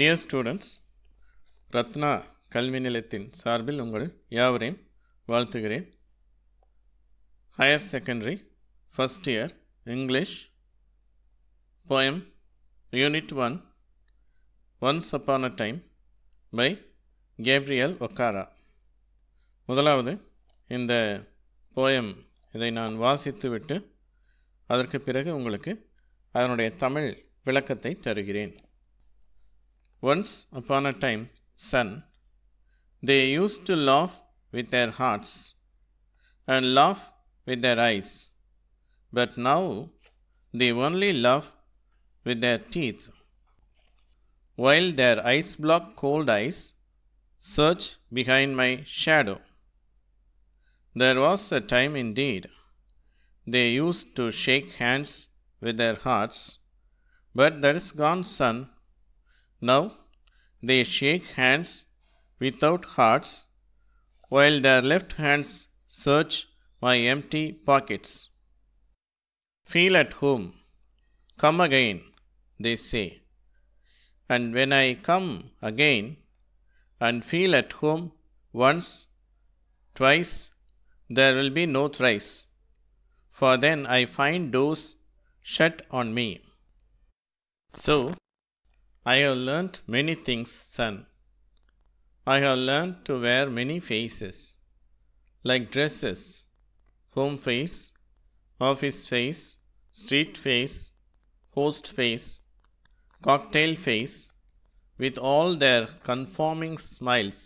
Dear students, Ratna கல்வி நிலையத்தின் சார்பில் உங்கள் யாவரையும் வாழ்த்துகிறேன். Higher secondary first year English poem Unit 1 Once Upon a Time by Gabriel Okara. முதலாவது இந்த poem இதை நான் வாசித்துவிட்டு அதற்கு பிறகு உங்களுக்கு அதனுடைய தமிழ் விளக்கத்தை தருகிறேன். Once upon a time, son, they used to laugh with their hearts and laugh with their eyes, but now they only laugh with their teeth, while their ice block cold eyes search behind my shadow. There was a time indeed they used to shake hands with their hearts, but that is gone, son. Now they shake hands without hearts, while their left hands search my empty pockets. Feel at home, come again, they say. And when I come again and feel at home once, twice, there will be no thrice, for then I find doors shut on me. So, I have learnt many things, son. I have learnt to wear many faces, like dresses, home face, office face, street face, host face, cocktail face, with all their conforming smiles,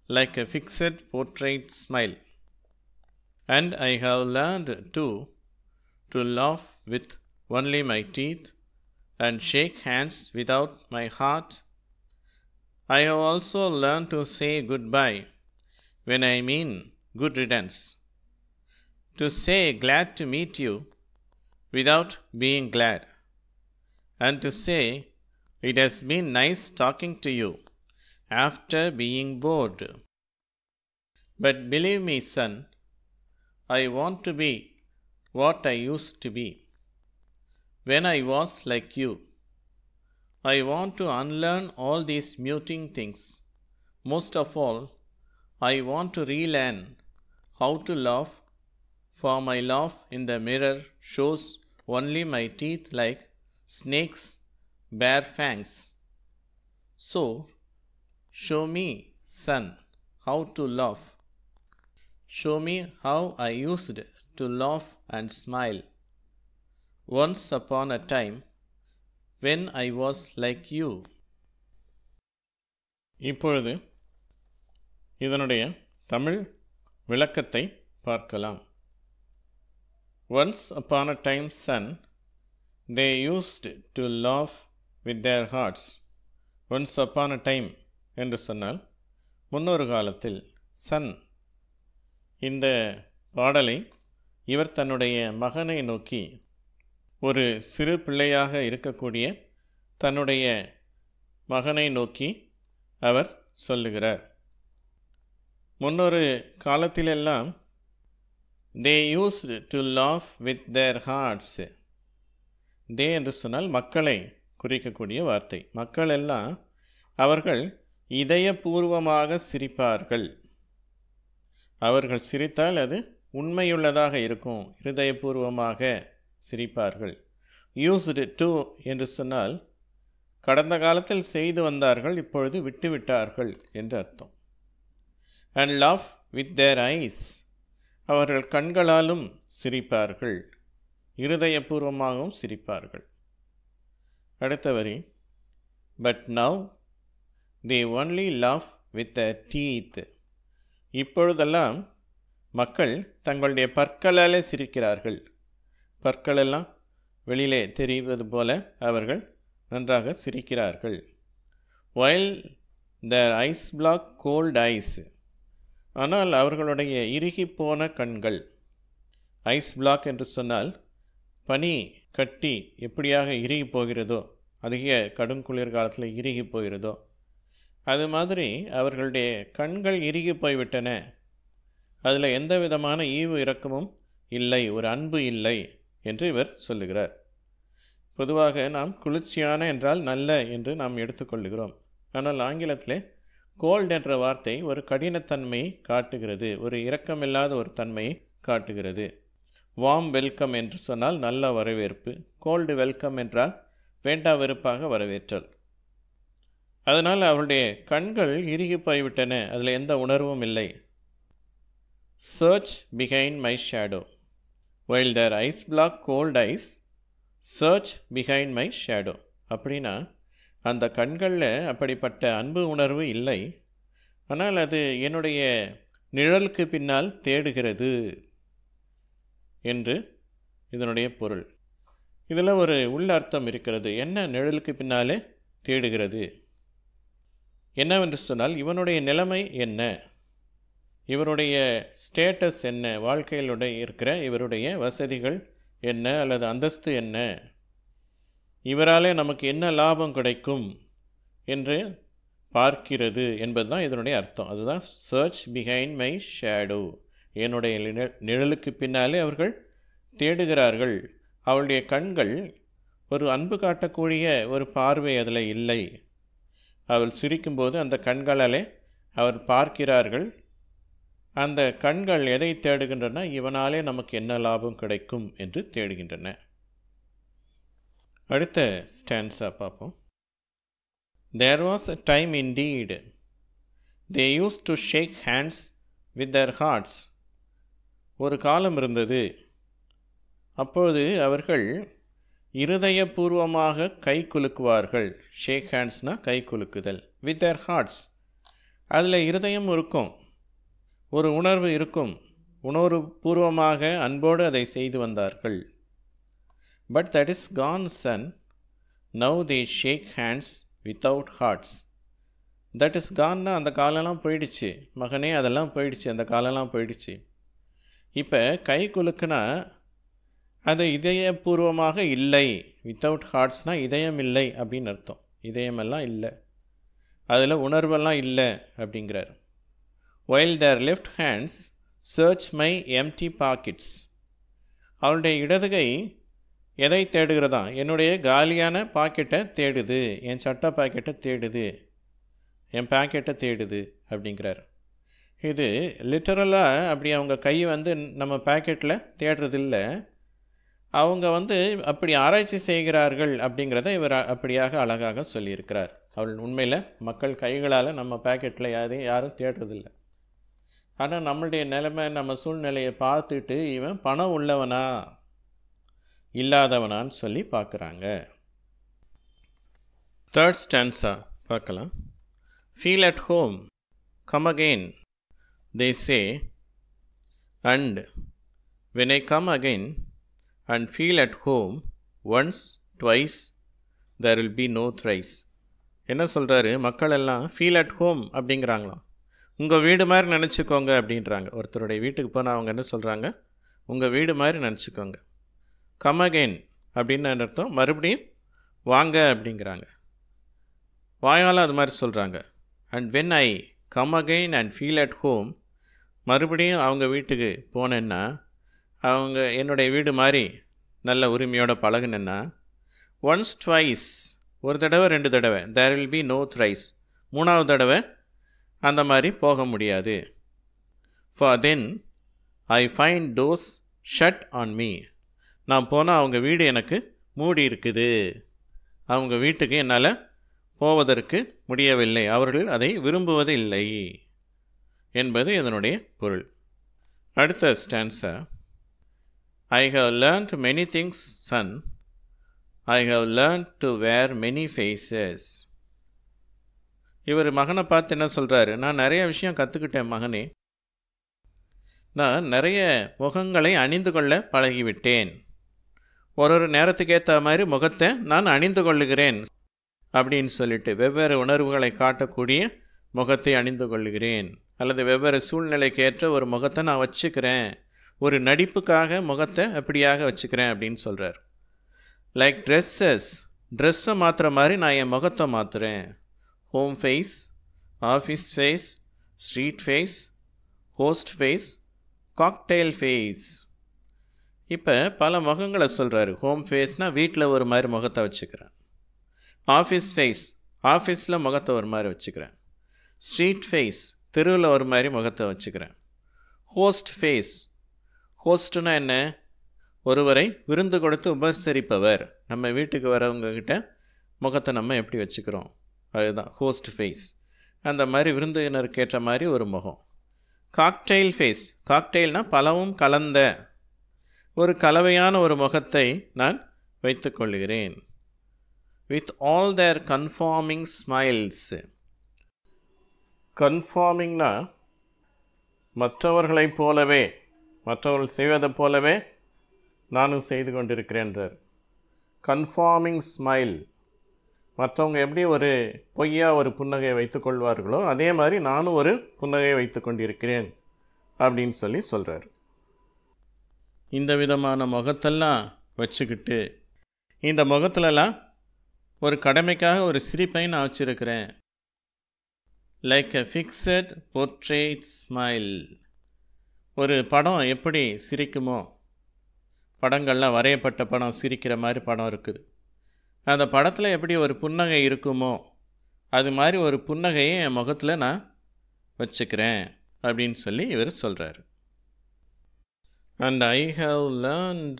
like a fixed portrait smile. And I have learned too to laugh with only my teeth and shake hands without my heart. I have also learned to say goodbye when I mean good riddance, to say glad to meet you without being glad, and to say it has been nice talking to you after being bored. But believe me, son, I want to be what I used to be when I was like you. I want to unlearn all these muting things. Most of all, I want to relearn how to laugh, for my laugh in the mirror shows only my teeth like snakes' bare fangs. So, show me, son, how to laugh. Show me how I used to laugh and smile once upon a time when I was like you. இப்பொழுது இதனுடைய தமிழ் விளக்கத்தை பார்க்கலாம். Once upon a time, son, they used to laugh with their hearts. Once upon a time என்று சொன்னால் முன்னொரு காலத்தில். son இந்த பாடலை இவர் தன்னுடைய மகனை நோக்கி, ஒரு சிறு பிள்ளையாக இருக்கக்கூடிய தன்னுடைய மகனை நோக்கி அவர் சொல்லுகிறார். முன்னொரு காலத்திலெல்லாம் they used to laugh with their hearts. they என்று சொன்னால் மக்களை குறிக்கக்கூடிய வார்த்தை. மக்கள் எல்லாம் அவர்கள் இதயபூர்வமாக சிரிப்பார்கள். அவர்கள் சிரித்தால் அது உண்மையுள்ளதாக இருக்கும். இருதயபூர்வமாக சிரிப்பார்கள். யூஸ்டு டு என்று சொன்னால் கடந்த காலத்தில் செய்து வந்தார்கள், இப்பொழுது விட்டுவிட்டார்கள் என்று அர்த்தம். And laugh with their eyes, அவர்கள் கண்களாலும் சிரிப்பார்கள், இருதயபூர்வமாகவும் சிரிப்பார்கள். அடுத்த வரி, but now they only laugh with their teeth. இப்பொழுதெல்லாம் மக்கள் தங்களுடைய பற்களாலே சிரிக்கிறார்கள். பற்களெல்லாம் வெளியிலே தெரிவது போல அவர்கள் நன்றாக சிரிக்கிறார்கள். while their ice block cold eyes, ஆனால் அவர்களுடைய இறுகிப்போன கண்கள். ஐஸ் பிளாக் என்று சொன்னால் பனி கட்டி எப்படியாக இறுகி போகிறதோ, அதிக கடும் குளிர் காலத்தில் இறுகி போகிறதோ அது மாதிரி அவர்களுடைய கண்கள் இறுகி போய்விட்டன. அதில் எந்த விதமான ஈவு இரக்கமும் இல்லை, ஒரு அன்பு இல்லை என்று இவர் சொல்லுகிறார். பொதுவாக நாம் குளிர்ச்சியான என்றால் நல்ல என்று நாம் எடுத்துக்கொள்கிறோம். ஆனால் ஆங்கிலத்திலே கோல்ட் என்ற வார்த்தை ஒரு கடினத்தன்மையை காட்டுகிறது, ஒரு இரக்கமில்லாத ஒரு தன்மையை காட்டுகிறது. வார்ம் வெல்கம் என்று சொன்னால் நல்ல வரவேற்பு, கோல்டு வெல்கம் என்றால் வேண்டா வெறுப்பாக வரவேற்றல். அதனால் அவருடைய கண்கள் இறுகி போய்விட்டன, அதில் எந்த உணர்வும் இல்லை. Search behind my shadow while their eyes black cold eyes search behind my shadow. அப்படின்னா அந்த கண்களில் அப்படிப்பட்ட அன்பு உணர்வு இல்லை, ஆனால் அது என்னுடைய நிழலுக்கு பின்னால் தேடுகிறது என்று இதனுடைய பொருள். இதில் ஒரு உள்ளர்த்தம் இருக்கிறது. என்ன நிழலுக்கு பின்னாலே தேடுகிறது? என்னவென்று சொன்னால் இவனுடைய நிலைமை என்ன, இவருடைய ஸ்டேட்டஸ் என்ன, வாழ்க்கையிலுடைய இருக்கிற இவருடைய வசதிகள் என்ன அல்லது அந்தஸ்து என்ன, இவராலே நமக்கு என்ன லாபம் கிடைக்கும் என்று பார்க்கிறது என்பதுதான் இதனுடைய அர்த்தம். அதுதான் சர்ச் பிஹைண்ட் மை ஷேடோ. என்னுடைய நிழலுக்கு பின்னாலே அவர்கள் தேடுகிறார்கள். அவளுடைய கண்கள் ஒரு அன்பு காட்டக்கூடிய ஒரு பார்வை அதில் இல்லை. அவள் சிரிக்கும்போது அந்த கண்களாலே அவர் பார்க்கிறார்கள். அந்த கண்கள் எதை தேடுகின்றன? இவனாலே நமக்கு என்ன லாபம் கிடைக்கும் என்று தேடுகின்றன. அடுத்த ஸ்டான்ஸா பார்ப்போம். There was a time indeed they used to shake hands with their hearts. ஒரு காலம் இருந்தது, அப்பொழுது அவர்கள் இருதயபூர்வமாக கை குலுக்குவார்கள். ஷேக் ஹேண்ட்ஸ்னா கை குலுக்குதல். வித் தேர் ஹார்ட்ஸ், அதில் இருதயம் இருக்கும், ஒரு உணர்வு இருக்கும், உணர்வுபூர்வமாக அன்போடு அதை செய்து வந்தார்கள். But that is gone son, now they shake hands without hearts. That is கான்னா அந்த காலெல்லாம் போயிடுச்சு மகனே, அதெல்லாம் போயிடுச்சு, அந்த காலெல்லாம் போயிடுச்சு. இப்போ கை குலுக்குனா அது இதயபூர்வமாக இல்லை. வித்தவுட் ஹார்ட்ஸ்னால் இதயம் இல்லை அப்படின்னு அர்த்தம். இதயமெல்லாம் இல்லை, அதில் உணர்வெல்லாம் இல்லை அப்படிங்கிறார். while their left hands search my empty pockets. அவளுடைய இடதுகை எதை தேடுகிறதா? என்னுடைய காலியான பாக்கெட்டை தேடுது, என் சட்டை பாக்கெட்டை தேடுது, என் பாக்கெட்டை தேடுது அப்படிங்கிறார். இது லிட்டரலாக அப்படி அவங்க கை நம்ம பாக்கெட்டில் தேடுறதில்ல, அவங்க அப்படி ஆராய்ச்சி செய்கிறார்கள் அப்படிங்கிறத இவர் அப்படியாக அழகாக சொல்லியிருக்கிறார். அவள் உண்மையில் மக்கள் கைகளால் நம்ம பாக்கெட்டில் யாரும் தேடுறதில்ல. ஆனால் நம்மளுடைய நிலைமை, நம்ம சூழ்நிலையை பார்த்துட்டு இவன் பணம் உள்ளவனா இல்லாதவனான்னு சொல்லி பார்க்குறாங்க. தேர்ட் ஸ்டான்ஸா பார்க்கலாம். Feel at home, come again they say, and when I come again and feel at home once twice there will be no thrice. என்ன சொல்கிறாரு? மக்கள் எல்லாம் ஃபீல் அட் ஹோம் அப்படிங்கிறாங்களாம். உங்கள் வீடு மாதிரி நினச்சிக்கோங்க அப்படின்றாங்க. ஒருத்தருடைய வீட்டுக்கு போனால் அவங்க என்ன சொல்கிறாங்க? உங்கள் வீடு மாதிரி நினச்சிக்கோங்க. கம் அகெயின் அப்படின்னு அர்த்தம் மறுபடியும் வாங்க அப்படிங்கிறாங்க. வாயால் அது மாதிரி சொல்கிறாங்க. And when I come again and feel at home, மறுபடியும் அவங்க வீட்டுக்கு போனேன்னா அவங்க என்னுடைய வீடு மாதிரி நல்ல உரிமையோட பழகுனேன்னா, ஒன்ஸ் ட்வைஸ் ஒரு தடவை ரெண்டு தடவை, there will be no thrice மூணாவது தடவை அந்த மாதிரி போக முடியாது. For then I find those shut on me. நான் போனால் அவங்க வீடு எனக்கு மூடி இருக்குது, அவங்க வீட்டுக்கு என்னால் போவதற்கு முடியவில்லை, அவர்கள் அதை விரும்புவது இல்லை என்பது இதனுடைய பொருள். அடுத்த stanza. I have learnt many things, son. I have learnt to wear many faces. இவர் மகனை பார்த்து என்ன சொல்கிறாரு? நான் நிறைய விஷயம் கற்றுக்கிட்டேன் மகனே, நான் நிறைய முகங்களை அணிந்து கொள்ள பழகிவிட்டேன், ஒரு நேரத்துக்கு ஏற்ற மாதிரி முகத்தை நான் அணிந்து கொள்ளுகிறேன் அப்படின்னு சொல்லிட்டு வெவ்வேறு உணர்வுகளை காட்டக்கூடிய முகத்தை அணிந்து கொள்ளுகிறேன், அல்லது வெவ்வேறு சூழ்நிலைக்கு ஏற்ற ஒரு முகத்தை நான் வச்சுக்கிறேன், ஒரு நடிப்புக்காக முகத்தை அப்படியாக வச்சுக்கிறேன் அப்படின்னு சொல்கிறார். லைக் ட்ரெஸ்ஸை மாற்றுற மாதிரி நான் என் முகத்தை மாற்றுறேன். Home face, office face, street face, host face, cocktail face. இப்போ பல முகங்களை சொல்கிறாரு. ஹோம் ஃபேஸ்னால் வீட்டில் ஒரு மாதிரி முகத்தை வச்சுக்கிறேன். ஆஃபீஸ் ஃபேஸ், ஆஃபீஸில் முகத்தை ஒரு மாதிரி வச்சுக்கிறேன். ஸ்ட்ரீட் ஃபேஸ், தெருவில் ஒரு மாதிரி முகத்தை வச்சுக்கிறேன். ஹோஸ்ட் ஃபேஸ், ஹோஸ்ட்னா என்ன? ஒருவரை விருந்து கொடுத்து உபசரிப்பவர். நம்ம வீட்டுக்கு வரவங்கக்கிட்ட முகத்தை நம்ம எப்படி வச்சுக்கிறோம், அதுதான் ஹோஸ்ட் ஃபேஸ். அந்த மாதிரி விருந்தினருக்கு ஏற்ற மாதிரி ஒரு முகம். காக்டெயில் ஃபேஸ், காக்டெயில்னால் பலவும் கலந்த ஒரு கலவையான ஒரு முகத்தை நான் வைத்துக்கொள்கிறேன். With all their conforming smiles. கன்ஃபார்மிங்னா மற்றவர்களைப் போலவே, மற்றவர்கள் செய்வதைப் போலவே நானும் செய்து கொண்டிருக்கிறேன்றார். கன்ஃபார்மிங் ஸ்மைல், மற்றவங்க எப்படி ஒரு பொய்யா ஒரு புன்னகையை வைத்துக்கொள்வார்களோ அதே மாதிரி நானும் ஒரு புன்னகையை வைத்து கொண்டிருக்கிறேன் அப்படின்னு சொல்கிறார். இந்த விதமான முகத்தெல்லாம் வச்சுக்கிட்டு இந்த முகத்துலலாம் ஒரு கடமைக்காக ஒரு சிரிப்பை நான் வச்சுருக்கிறேன். Like a fixed portrait smile. ஒரு படம் எப்படி சிரிக்குமோ, படங்கள்லாம் வரையப்பட்ட படம் சிரிக்கிற மாதிரி படம் இருக்குது. அந்த படத்தில் எப்படி ஒரு புன்னகை இருக்குமோ அது மாதிரி ஒரு புன்னகையை என் முகத்தில் நான் வச்சுக்கிறேன் அப்படின்னு சொல்லி இவர் சொல்கிறார். And I have learned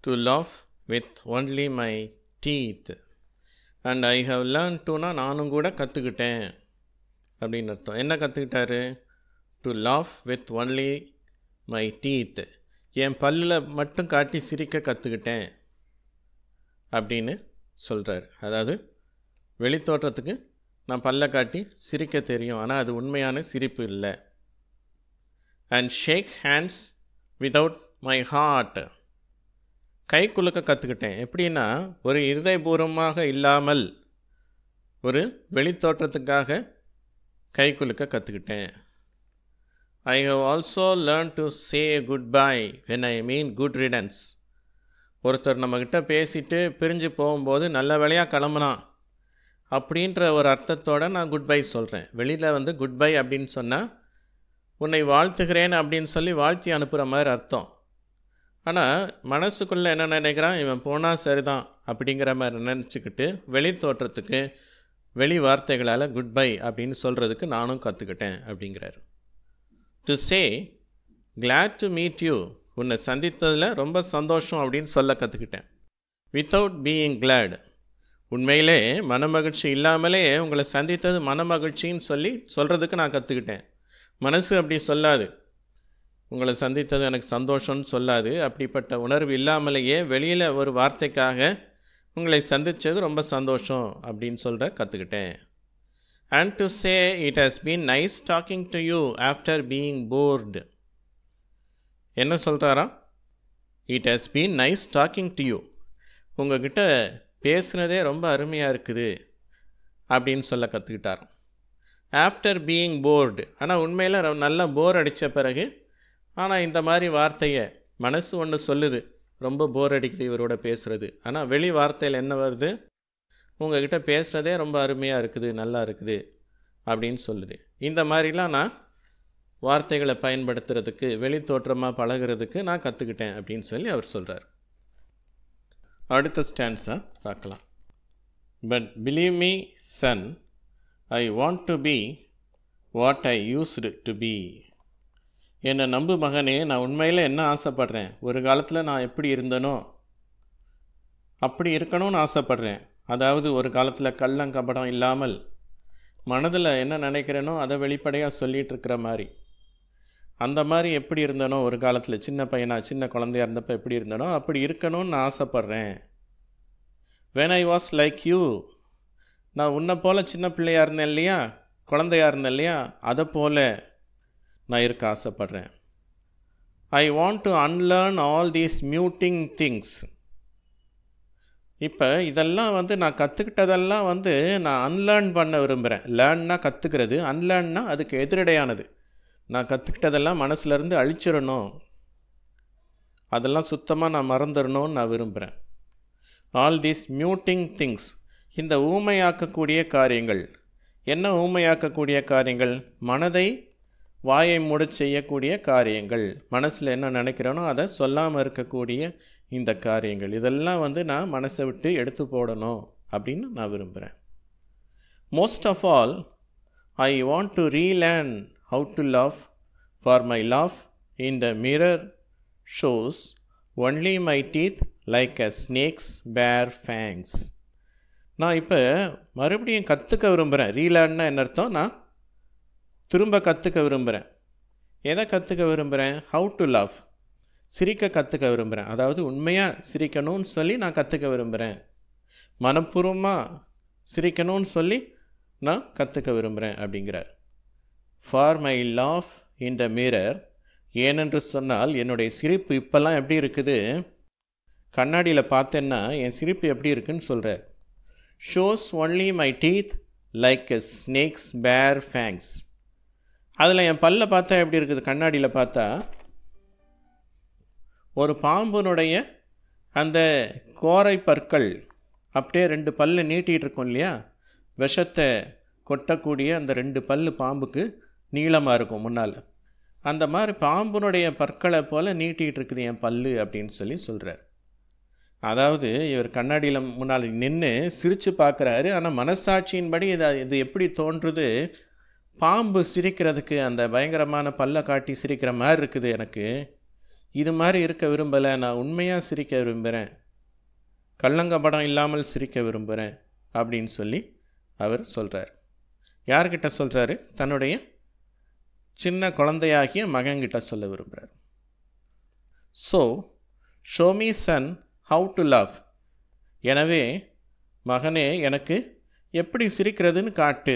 to love with only my teeth. And I have learn டுனா நானும் கூட கற்றுக்கிட்டேன் அப்படின்னு அர்த்தம். என்ன கற்றுக்கிட்டாரு? To love with only my teeth, என் பல்லில் மட்டும் காட்டி சிரிக்க கற்றுக்கிட்டேன் அப்படின்னு சொல்கிறார். அதாவது வெளித்தோற்றத்துக்கு நான் பல்ல காட்டி சிரிக்க தெரியும், ஆனால் அது உண்மையான சிரிப்பு இல்லை. And shake hands without my heart, கை குலுக்க கற்றுக்கிட்டேன். எப்படின்னா ஒரு இருதயபூர்வமாக இல்லாமல் ஒரு வெளித்தோற்றத்துக்காக கை குலுக்க கற்றுக்கிட்டேன். I have also learned to say goodbye when I mean good riddance. ஒருத்தர் நம்மக்கிட்ட பேசிட்டு பிரிஞ்சு போகும்போது நல்ல வேலையாக கிளம்புனான் அப்படின்ற ஒரு அர்த்தத்தோடு நான் குட் பை சொல்கிறேன். வெளியில் குட் பை அப்படின்னு சொன்னால் உன்னை வாழ்த்துகிறேன் அப்படின்னு சொல்லி வாழ்த்தி அனுப்புகிற மாதிரி அர்த்தம். ஆனால் மனசுக்குள்ளே என்ன நினைக்கிறான், இவன் போனால் சரிதான் அப்படிங்கிற மாதிரி நினச்சிக்கிட்டு வெளி தோற்றத்துக்கு வெளி வார்த்தைகளால் குட் பை அப்படின்னு சொல்கிறதுக்கு நானும் கற்றுக்கிட்டேன் அப்படிங்கிறாரு. To say glad to meet you, உன்னை சந்தித்ததில் ரொம்ப சந்தோஷம் அப்படின்னு சொல்ல கற்றுக்கிட்டேன். வித்தவுட் பீயிங் கிளாட், உண்மையிலே மனமகிழ்ச்சி இல்லாமலே உங்களை சந்தித்தது மனமகிழ்ச்சின்னு சொல்கிறதுக்கு நான் கற்றுக்கிட்டேன். மனசு அப்படி சொல்லாது, உங்களை சந்தித்தது எனக்கு சந்தோஷம்னு சொல்லாது. அப்படிப்பட்ட உணர்வு இல்லாமலேயே வெளியில் ஒரு வார்த்தைக்காக உங்களை சந்தித்தது ரொம்ப சந்தோஷம் அப்படின்னு சொல்கிற கற்றுக்கிட்டேன். And to say it has been nice talking to you after being bored. என்ன சொல்கிறாரா? It has been nice talking to you. உங்ககிட்ட பேசுனதே ரொம்ப அருமையாக இருக்குது அப்படின்னு சொல்ல கற்றுக்கிட்டார். ஆஃப்டர் பீயிங் போர்டு, ஆனால் உண்மையில் நல்லா போர் அடித்த பிறகு, ஆனால் இந்த மாதிரி வார்த்தையை மனசு ஒன்று சொல்லுது, ரொம்ப போர் அடிக்குது இவரோட பேசுகிறது. ஆனால் வெளி வார்த்தையில் என்ன வருது? உங்ககிட்ட பேசுகிறதே ரொம்ப அருமையாக இருக்குது, நல்லா இருக்குது அப்படின்னு சொல்லுது. இந்த மாதிரிலாம் நான் வார்த்தைகளை பயன்படுத்துறதுக்கு, வெளி தோற்றமாக பழகிறதுக்கு நான் கற்றுக்கிட்டேன் அப்படின்னு சொல்லி அவர் சொல்கிறார். அடுத்த ஸ்டான்ஸை பார்க்கலாம். But believe me son, I want to be what I used to be. என்னை நம்பு மகனே, நான் உண்மையில் என்ன ஆசைப்படுறேன், ஒரு காலத்தில் நான் எப்படி இருந்தனோ அப்படி இருக்கணும்னு ஆசைப்படுறேன். அதாவது ஒரு காலத்தில் கள்ளங்கபடம் இல்லாமல் மனதில் என்ன நினைக்கிறேனோ அதை வெளிப்படையாக சொல்லிகிட்டு இருக்கிற மாதிரி, அந்த மாதிரி எப்படி இருந்தனோ ஒரு காலத்தில் சின்ன பையனா சின்ன குழந்தையாக இருந்தப்போ எப்படி இருந்தனோ அப்படி இருக்கணும்னு நான் ஆசைப்பட்றேன். When I was like you, நான் உன்னை போல் சின்ன பிள்ளையாக இருந்தேன் இல்லையா, குழந்தையாக இருந்தேன் இல்லையா, அதை போல் நான் இருக்க ஆசைப்பட்றேன். ஐ want to unlearn all these muting things. இப்போ இதெல்லாம் நான் கற்றுக்கிட்டதெல்லாம் நான் அன்லேர்ன் பண்ண விரும்புகிறேன். லேர்ன்னா கற்றுக்கிறது, அன்லேர்ன்னா அதுக்கு எதிரடையானது. நான் கற்றுக்கிட்டதெல்லாம் மனசுலேருந்து அழிச்சிடணும், அதெல்லாம் சுத்தமாக நான் மறந்துடணும்னு நான் விரும்புகிறேன். ஆல் தீஸ் மியூட்டிங் திங்ஸ், இந்த ஊமையாக்கக்கூடிய காரியங்கள். என்ன ஊமையாக்கக்கூடிய காரியங்கள்? மனதை வாயை மூடச் செய்யக்கூடிய காரியங்கள், மனசில் என்ன நினைக்கிறேனோ அதை சொல்லாமல் இருக்கக்கூடிய இந்த காரியங்கள், இதெல்லாம் நான் மனசை விட்டு எடுத்து போடணும் அப்படின்னு நான் விரும்புகிறேன். Most of all I want to relearn how to love, for my love in the mirror shows only my teeth like a snake's bare fangs. நான் இப்போ மறுபடியும் கற்றுக்க விரும்புகிறேன். ரீலேர்ன்னா என்ன அர்த்தம்? நான் திரும்ப கற்றுக்க விரும்புகிறேன். எதை கற்றுக்க விரும்புகிறேன்? ஹவு டு லவ், சிரிக்க கற்றுக்க விரும்புகிறேன். அதாவது உண்மையாக சிரிக்கணும்னு சொல்லி நான் கற்றுக்க விரும்புகிறேன். மனப்பூர்வமாக சிரிக்கணும்னு சொல்லி நான் கற்றுக்க விரும்புகிறேன் அப்படிங்கிறார். For my love in the mirror, ஏனென்று சொன்னால் என்னுடைய சிரிப்பு இப்போல்லாம் எப்படி இருக்குது, கண்ணாடியில் பார்த்தேன்னா என் சிரிப்பு எப்படி இருக்குன்னு சொல்கிறார். Shows only my teeth like a snakes bare fangs. அதில் என் பல்ல பார்த்தா எப்படி இருக்குது, கண்ணாடியில் பார்த்தா ஒரு பாம்புனுடைய அந்த கோரை பற்கள் அப்படியே 2 பல்லு நீட்டிகிட்டு இருக்கும் இல்லையா, விஷத்தை கொட்டக்கூடிய அந்த 2 பல்லு பாம்புக்கு நீளமாக இருக்கும் முன்னால், அந்த மாதிரி பாம்புனுடைய பற்களை போல் நீட்டிகிட்டு இருக்குது என் பல்லு அப்படின்னு சொல்லி சொல்கிறார். அதாவது இவர் கண்ணாடியில் முன்னால் நின்று சிரித்து பார்க்குறாரு. ஆனால் மனசாட்சியின்படி இது எப்படி தோன்றுது, பாம்பு சிரிக்கிறதுக்கு அந்த பயங்கரமான பல்லை காட்டி சிரிக்கிற மாதிரி இருக்குது, எனக்கு இது மாதிரி இருக்க விரும்பலை, நான் உண்மையாக சிரிக்க விரும்புகிறேன், கள்ளங்கபடம் இல்லாமல் சிரிக்க விரும்புகிறேன் அப்படின்னு சொல்லி அவர் சொல்கிறார். யார்கிட்ட சொல்கிறாரு? தன்னுடைய சின்ன குழந்தையாகிய மகன்கிட்ட சொல்ல விரும்புகிறார். So show me son how to love, எனவே மகனே எனக்கு எப்படி சிரிக்கிறதுன்னு காட்டு.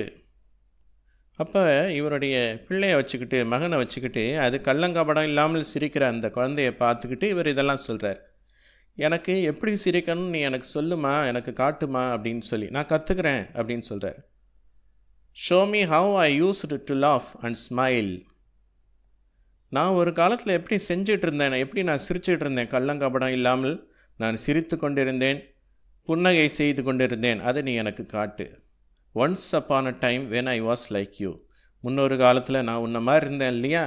அப்போ இவருடைய பிள்ளையை வச்சுக்கிட்டு, மகனை வச்சுக்கிட்டு, அது கள்ளங்கபடம் இல்லாமல் சிரிக்கிற அந்த குழந்தையை பார்த்துக்கிட்டு இவர் இதெல்லாம் சொல்கிறார். எனக்கு எப்படி சிரிக்கணும்னு நீ எனக்கு சொல்லுமா, எனக்கு காட்டுமா அப்படின்னு சொல்லி நான் கற்றுக்கிறேன் அப்படின்னு சொல்கிறார். Show me have I used to love and smile. நான் ஒரு காலத்தில் எப்படி செஞ்சிட்டு இருந்தேன், எப்படி நான் சிரிச்சிட்டு இருந்தேன், கள்ளங்கபடம் இல்லாமல் நான் சிரித்து கொண்டிருந்தேன், புன்னகை செய்து கொண்டிருந்தேன், அதை நீ எனக்கு காட்டு. Once upon a time when I was like you, முன்னொரு காலத்தில் நான் உன்ன மாதிரி இருந்தேன் இல்லையா,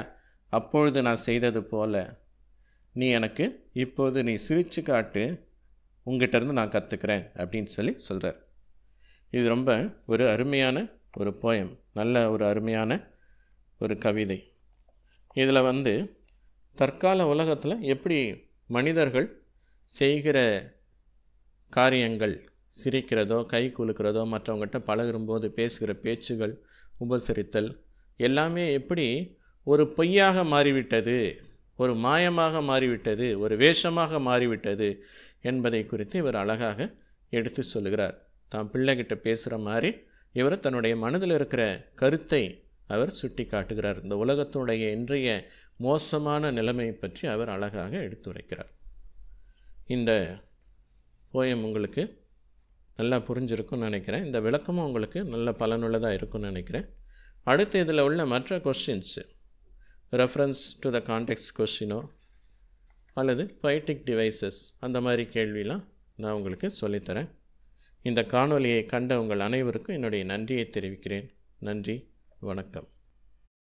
அப்பொழுது நான் செய்தது போல நீ எனக்கு இப்போது நீ சிரித்து காட்டு, உங்ககிட்டருந்து நான் கற்றுக்கிறேன் அப்படின்னு சொல்லி சொல்கிறார். இது ரொம்ப ஒரு அருமையான ஒரு போயம், நல்ல ஒரு அருமையான ஒரு கவிதை. இதில் தற்கால உலகத்தில் எப்படி மனிதர்கள் செய்கிற காரியங்கள், சிரிக்கிறதோ கை குலுக்கிறதோ மற்றவங்ககிட்ட பழகும்போது பேசுகிற பேச்சுகள், உபசரித்தல் எல்லாமே எப்படி ஒரு பொய்யாக மாறிவிட்டது, ஒரு மாயமாக மாறிவிட்டது, ஒரு வேஷமாக மாறிவிட்டது என்பதை குறித்து இவர் அழகாக எடுத்து சொல்லுகிறார். தான் பிள்ளைகிட்ட பேசுகிற மாதிரி இவர் தன்னுடைய மனதில் இருக்கிற கருத்தை அவர் சுட்டி காட்டுகிறார். இந்த உலகத்தினுடைய இன்றைய மோசமான நிலைமையை பற்றி அவர் அழகாக எடுத்துரைக்கிறார். இந்த போயம் உங்களுக்கு நல்லா புரிஞ்சிருக்கும்னு நினைக்கிறேன். இந்த விளக்கமும் உங்களுக்கு நல்ல பலனுள்ளதாக இருக்கும்னு நினைக்கிறேன். அடுத்து இதில் உள்ள மற்ற questions, reference to the context கொஸ்டினோ அல்லது பொய்டிக் டிவைசஸ், அந்த மாதிரி கேள்வியெலாம் நான் உங்களுக்கு சொல்லித்தரேன். இந்த காணொலியை கண்ட உங்கள் அனைவருக்கும் என்னுடைய நன்றியை தெரிவிக்கிறேன். நன்றி, வணக்கம்.